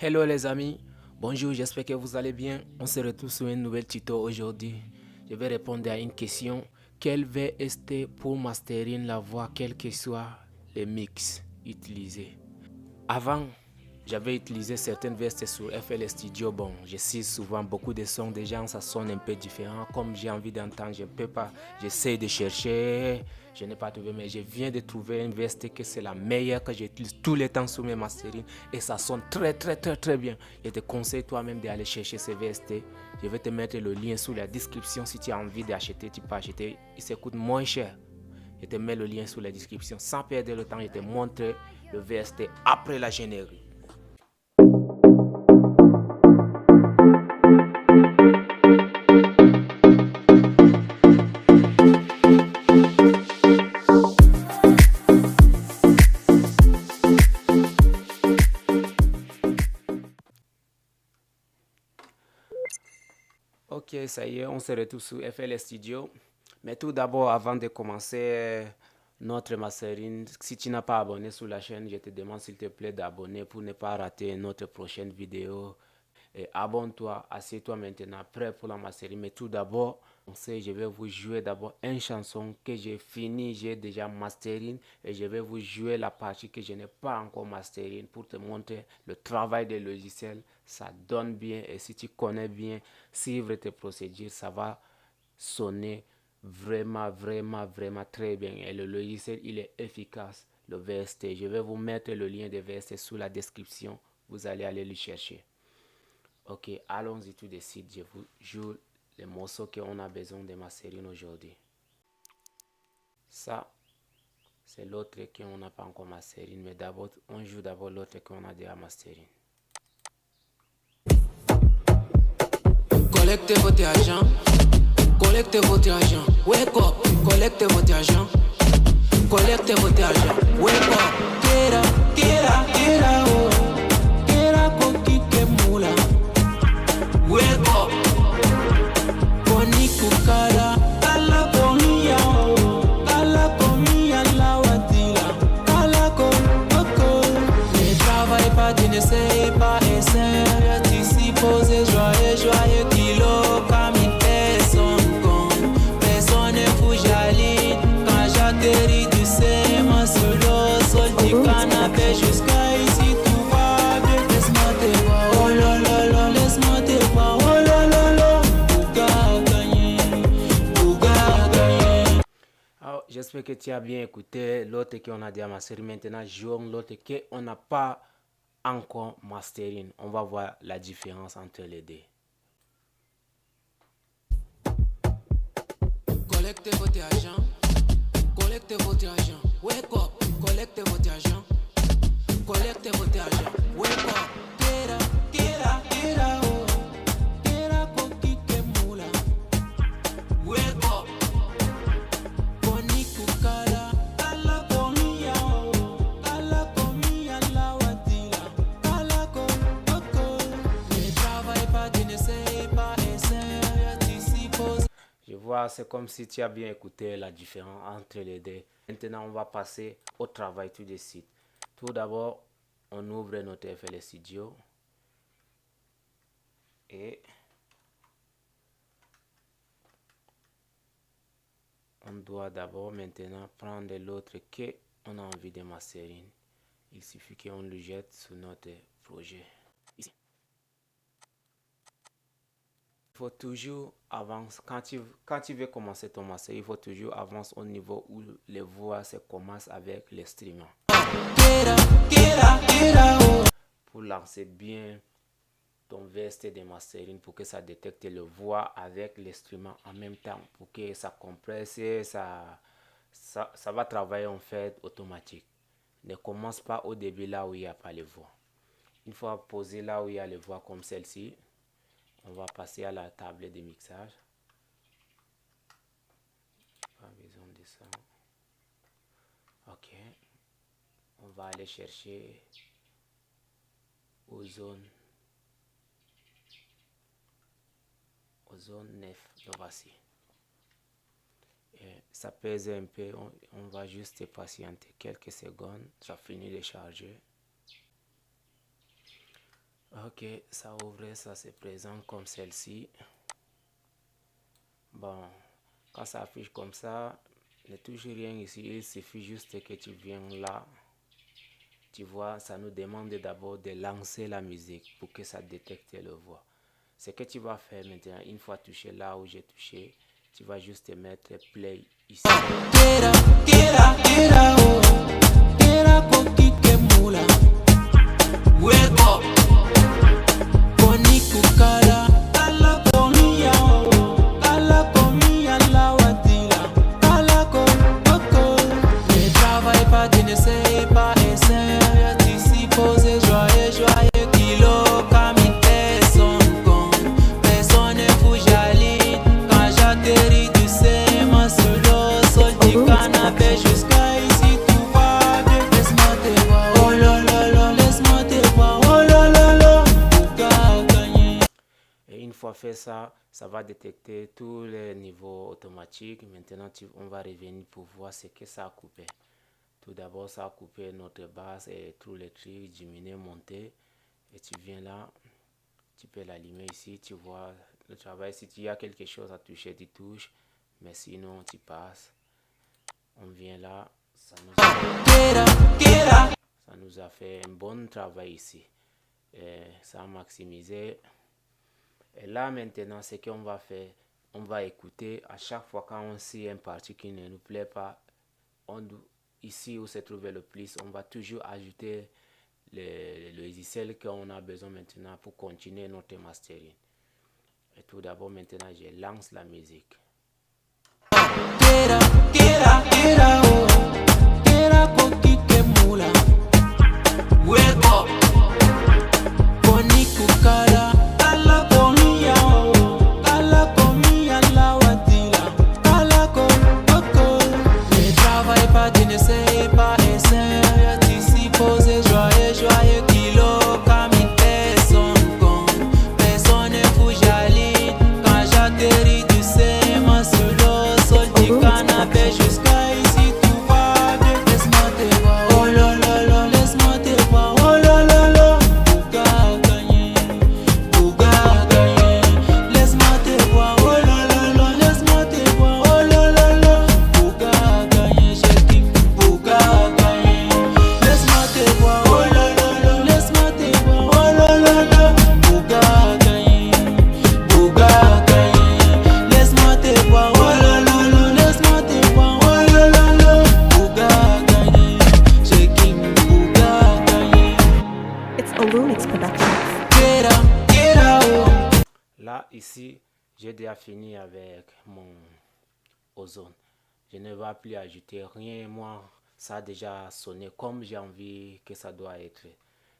Hello les amis, bonjour, j'espère que vous allez bien. On se retrouve sur un nouvel tuto aujourd'hui. Je vais répondre à une question. Quel VST pour mastering la voix, quel que soit les mix utilisés? Avant, j'avais utilisé certaines VST sur FL Studio. Bon, je sais souvent beaucoup de sons des gens, ça sonne un peu différent. Comme j'ai envie d'entendre, je ne peux pas. J'essaie de chercher, je n'ai pas trouvé, mais je viens de trouver une VST que c'est la meilleure que j'utilise tous les temps sur mes mastering et ça sonne très bien. Je te conseille toi-même d'aller chercher ces VST. Je vais te mettre le lien sous la description si tu as envie d'acheter, tu peux acheter. Il se coûte moins cher. Je te mets le lien sous la description. Sans perdre le temps, je te montre le VST après la générique. Ok, ça y est, on se retrouve sur FL Studio. Mais tout d'abord, avant de commencer notre mastering, si tu n'as pas abonné sur la chaîne, je te demande s'il te plaît d'abonner pour ne pas rater notre prochaine vidéo. Et abonne-toi, assieds-toi maintenant, prêt pour la mastering. Mais tout d'abord, je vais vous jouer d'abord une chanson que j'ai fini, j'ai déjà mastering. Et je vais vous jouer la partie que je n'ai pas encore mastering pour te montrer le travail des logiciels. Ça donne bien et si tu connais bien, suivre tes procédures, ça va sonner vraiment très bien. Et le logiciel, il est efficace, le VST. Je vais vous mettre le lien de VST sous la description. Vous allez aller le chercher. Ok, allons-y tout de suite. Je vous joue les morceaux qu'on a besoin de mastering aujourd'hui. Ça, c'est l'autre qu'on n'a pas encore mastering. Mais d'abord, on joue d'abord l'autre qu'on a déjà mastering. Collectez votre argent. Collectez votre argent. Wake up. Collectez votre argent. Collectez votre argent. Wake up. Get up, oh. Get up, coqui que mula. Wake up. Koni kukala. Kala komia, oh. Kala komia la watila. Kala koko. Ne travaille pas, tu ne sais pas, essaie. Tu s'y poses joyeux, kilo, comme une personne con. Personne ne fou jali. Quand j'atterris, tu sais, moi solo, sol du canapé jusqu'à ici, tout va bien. Laisse-moi te voir, oh lolo, laisse-moi te voir, oh lolo. Bouga gagné. Alors, j'espère que tu as bien écouté l'autre qu'on a déjà mastering. Maintenant, jouons l'autre qu'on n'a pas encore mastering. On va voir la différence entre les deux. Collectez votre argent. Collectez votre argent. Wake up. Collectez votre argent. Collectez votre argent. Wake up. Get up, oh. Get up, coqui que mula. Wake up. Koni kukala. Kala komia, oh. Kala komia la watila. Kala koko. Ne travaille pas, tu ne sais pas, essaie. Tu s'y poses. Je vois, c'est comme si tu as bien écouté la différence entre les deux. Maintenant, on va passer au travail tout de suite. Tout d'abord, on ouvre notre FL Studio. Et on doit d'abord maintenant prendre l'autre qu'on a envie de mastering. Il suffit qu'on le jette sur notre projet. Ici. Il faut toujours avancer. Quand tu veux commencer ton master, il faut toujours avancer au niveau où les voix se commencent avec l'instrument. Pour lancer bien ton VST de mastering, pour que ça détecte le voix avec l'instrument en même temps, pour que ça compresse, ça va travailler en fait automatique. Ne commence pas au début là où il n'y a pas les voix. Une fois posé là où il y a les voix comme celle-ci, on va passer à la table de mixage. Pas besoin de ça. Ok. On va aller chercher zone 9. Le voici. Et ça pèse un peu. On va juste patienter quelques secondes. Ça finit de charger. Ok, ça ouvre, ça se présente comme celle-ci. Bon, quand ça affiche comme ça, ne touche rien ici, il suffit juste que tu viens là. Tu vois, ça nous demande d'abord de lancer la musique pour que ça détecte le voix. Ce que tu vas faire maintenant, une fois touché là où j'ai touché, tu vas juste mettre play ici. Fait ça, ça va détecter tous les niveaux automatiques. Maintenant, on va revenir pour voir ce que ça a coupé. Tout d'abord, ça a coupé notre basse et tous les trucs, diminuer, monter. Et tu viens là, tu peux l'allumer ici, tu vois le travail. Si tu as quelque chose à toucher, tu touches. Mais sinon, tu passes. On vient là, ça nous a fait un bon travail ici. Et ça a maximisé. Et là maintenant, ce qu'on va faire, on va écouter à chaque fois quand on sait une partie qui ne nous plaît pas, ici où se trouve le plus, on va toujours ajouter le logiciel qu'on a besoin maintenant pour continuer notre mastering. Et tout d'abord maintenant, je lance la musique. Là, ici, j'ai déjà fini avec mon ozone. Je ne vais plus ajouter rien. Moi, ça a déjà sonné comme j'ai envie que ça doit être.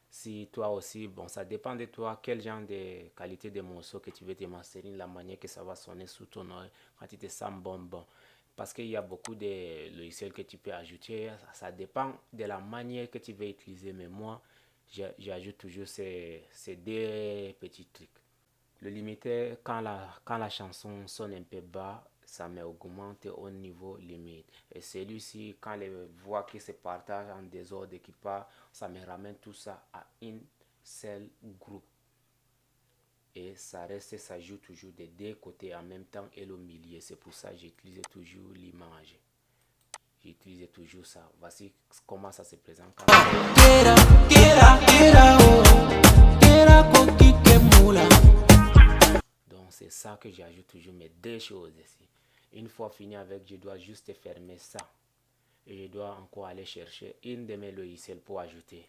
Si toi aussi, bon, ça dépend de toi, quel genre de qualité de morceau que tu veux te mastering, la manière que ça va sonner sous ton oreille, quand tu te sens bon. Parce qu'il y a beaucoup de logiciels que tu peux ajouter. Ça dépend de la manière que tu veux utiliser. Mais moi, j'ajoute toujours ces deux petits trucs. Le limiter, quand la chanson sonne un peu bas, ça m'augmente au niveau limite. Et celui-ci, quand les voix qui se partagent en désordre et qui partent, ça me ramène tout ça à une seule groupe. Et ça reste, ça joue toujours des deux côtés en même temps et le milieu. C'est pour ça que j'utilise toujours l'image. J'utilise toujours ça. Voici comment ça se présente. Donc c'est ça que j'ajoute toujours mes deux choses ici. Une fois fini avec, je dois juste fermer ça. Et je dois encore aller chercher une de mes logiciels pour ajouter.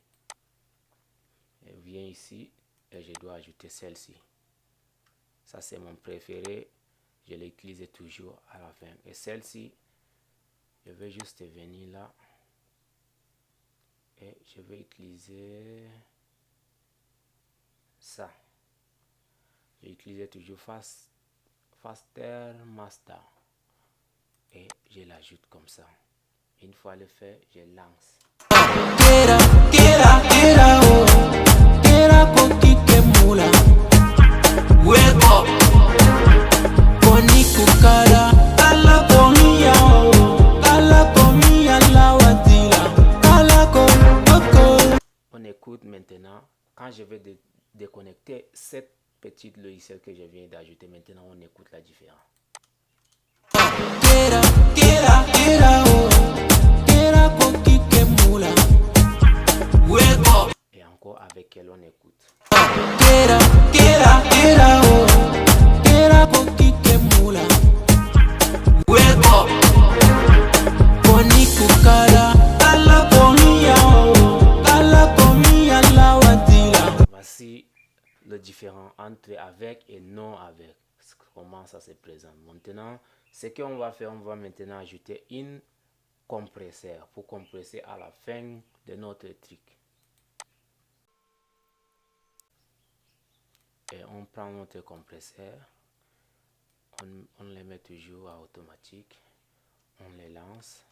Je viens ici et je dois ajouter celle-ci. Ça c'est mon préféré. Je l'utilise toujours à la fin. Et celle-ci, je vais juste venir là. Et je vais utiliser ça. J'utilise toujours Faster Master. Et je l'ajoute comme ça. Une fois le fait, je lance. On écoute maintenant. Quand je vais déconnecter cette petite logiciel que je viens d'ajouter. Maintenant, on écoute la différence. Et encore avec elle, on écoute. Voici le différent entre avec et non avec. Comment ça se présente. Maintenant, ce qu'on va faire, on va maintenant ajouter une compresseur pour compresser à la fin de notre truc. Et on prend notre compresseur, on les met toujours à automatique, on les lance.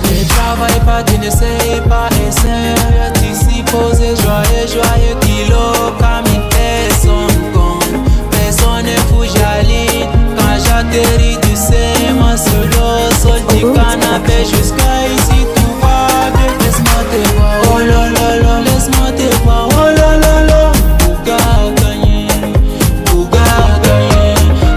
Ne travaille pas, tu ne sais pas, essaie, tu s'y poses, joyeux, kilo, comme personne compte, personne ne fouille jaline, quand j'atterris, tu sais, moi solo, sol du canapé, jusqu'à ici, tout va bien, laisse-moi te voir, oh lolo, laisse-moi te voir, oh lolo, Bouga gagné,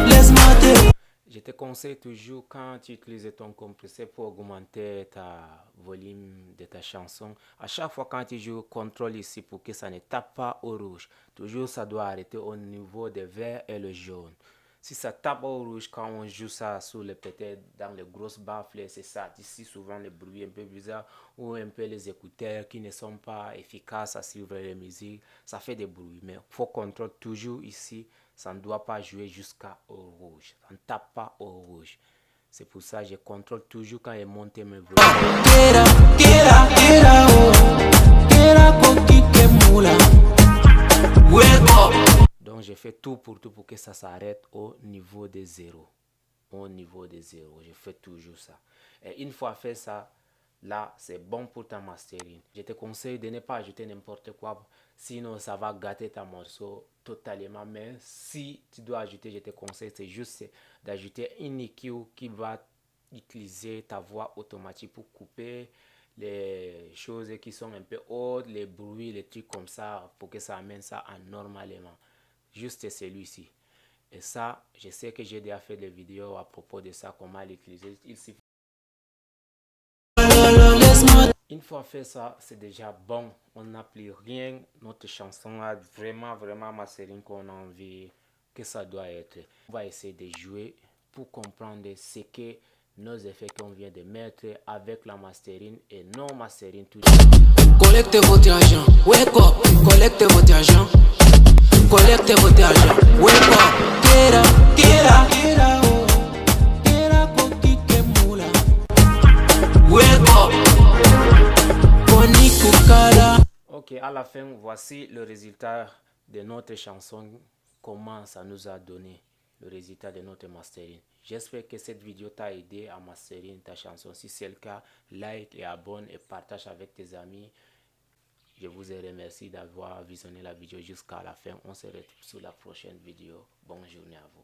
laisse-moi te voir. Je te conseille toujours quand tu utilises ton compresseur pour augmenter ta volume de ta chanson. À chaque fois quand tu joues, contrôle ici pour que ça ne tape pas au rouge. Toujours ça doit arrêter au niveau des verts et le jaune. Si ça tape au rouge quand on joue ça sur le peut-être dans les grosses baffles, c'est ça. Ici souvent le bruit un peu bizarre ou un peu les écouteurs qui ne sont pas efficaces à suivre les musiques, ça fait des bruits. Mais il faut contrôler toujours ici. Ça ne doit pas jouer jusqu'au rouge. Ça ne tape pas au rouge. C'est pour ça que je contrôle toujours quand je monte mes volumes. Donc je fais tout pour que ça s'arrête au niveau de 0. Au niveau de 0. Je fais toujours ça. Et une fois fait ça, là, c'est bon pour ta mastering. Je te conseille de ne pas ajouter n'importe quoi. Sinon, ça va gâter ta morceau totalement. Mais si tu dois ajouter, je te conseille, c'est juste d'ajouter une EQ qui va utiliser ta voix automatique pour couper les choses qui sont un peu hautes, les bruits, les trucs comme ça, pour que ça amène ça à normalement. Juste celui-ci. Et ça, je sais que j'ai déjà fait des vidéos à propos de ça, comment l'utiliser. Il suffit. Une fois fait ça, c'est déjà bon. On n'a plus rien. Notre chanson a vraiment mastering qu'on a envie que ça doit être. On va essayer de jouer pour comprendre ce que nos effets qu'on vient de mettre avec la mastering et non mastering tout. Collectez votre argent, wake up, collectez votre argent, collectez votre argent, wake up, get wake up. Ok, à la fin, voici le résultat de notre chanson, comment ça nous a donné le résultat de notre mastering. J'espère que cette vidéo t'a aidé à mastering ta chanson. Si c'est le cas, like et abonne et partage avec tes amis. Je vous remercie d'avoir visionné la vidéo jusqu'à la fin. On se retrouve sur la prochaine vidéo. Bonne journée à vous.